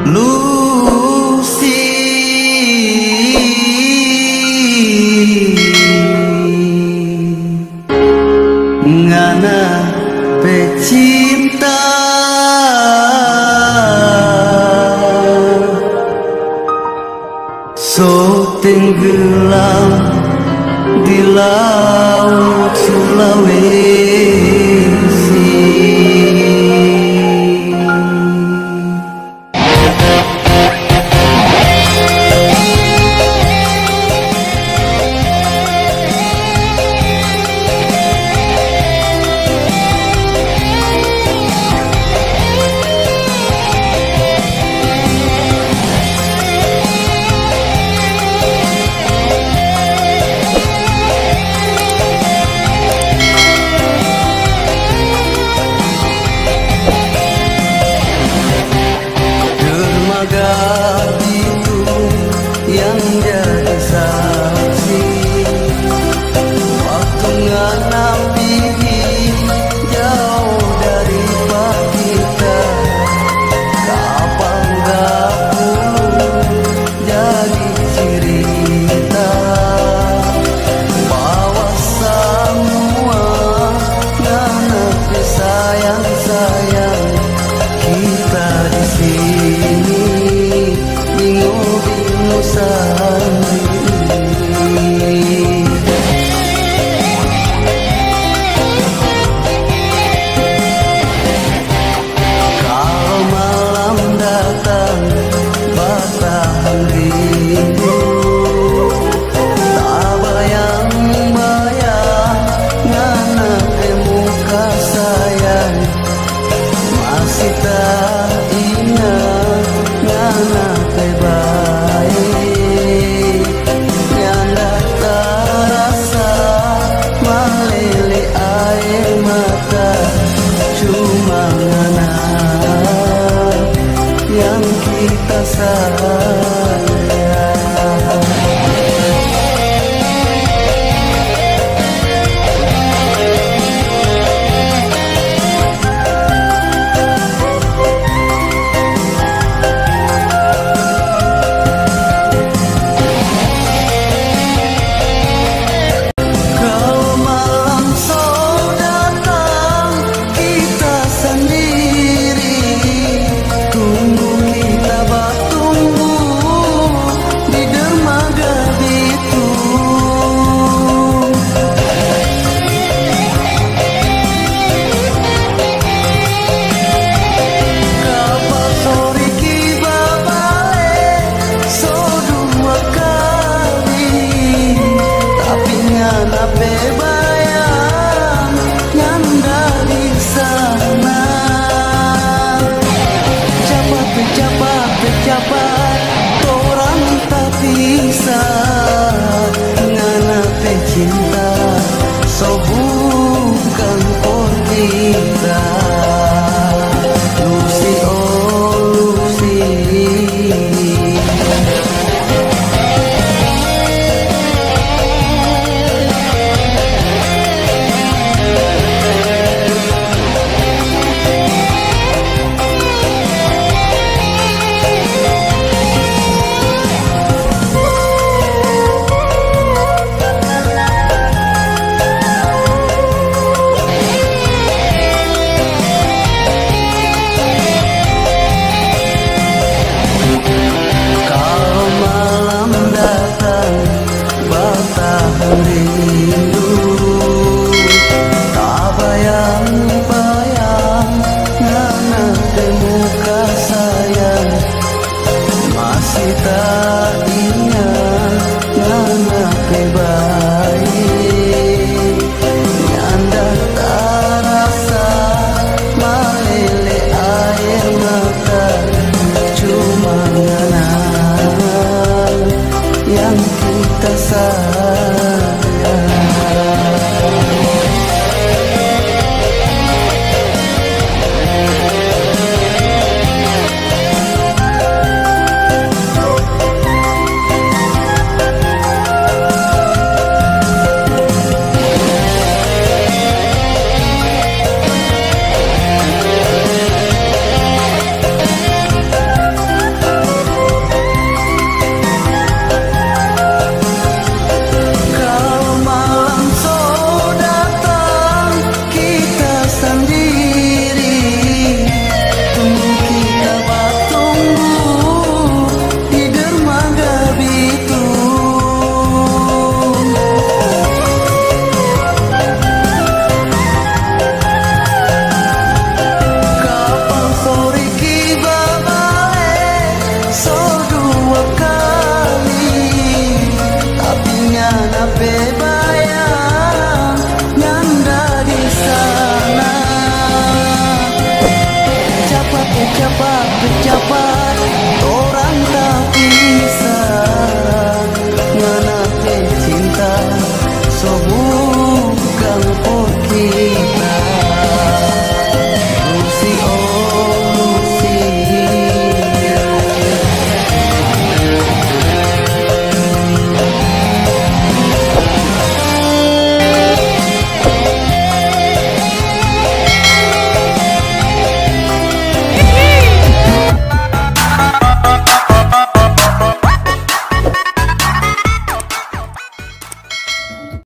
Lucy, ngana pecinta so tenggelam di laut Sulawesi. Yang jadi saksi waktu nganam bibi jauh dari kita, kapan gak jadi cerita bahwa semua nganak sayang-sayang kita di sini bingung sendiri. Kalau malam datang batahan rindu, tak bayang-bayang ngana ke muka sayang, masih tak ingat ngana ke baik, nyanda terasa melili air mata, cuma ngana yang kita sayang. Cepat orang tak bisa ngana cinta, so bukan por kita. Lucy, oh Lucy, rindu, tak bayang-bayang ngana ke muka sayang, masih tak ingat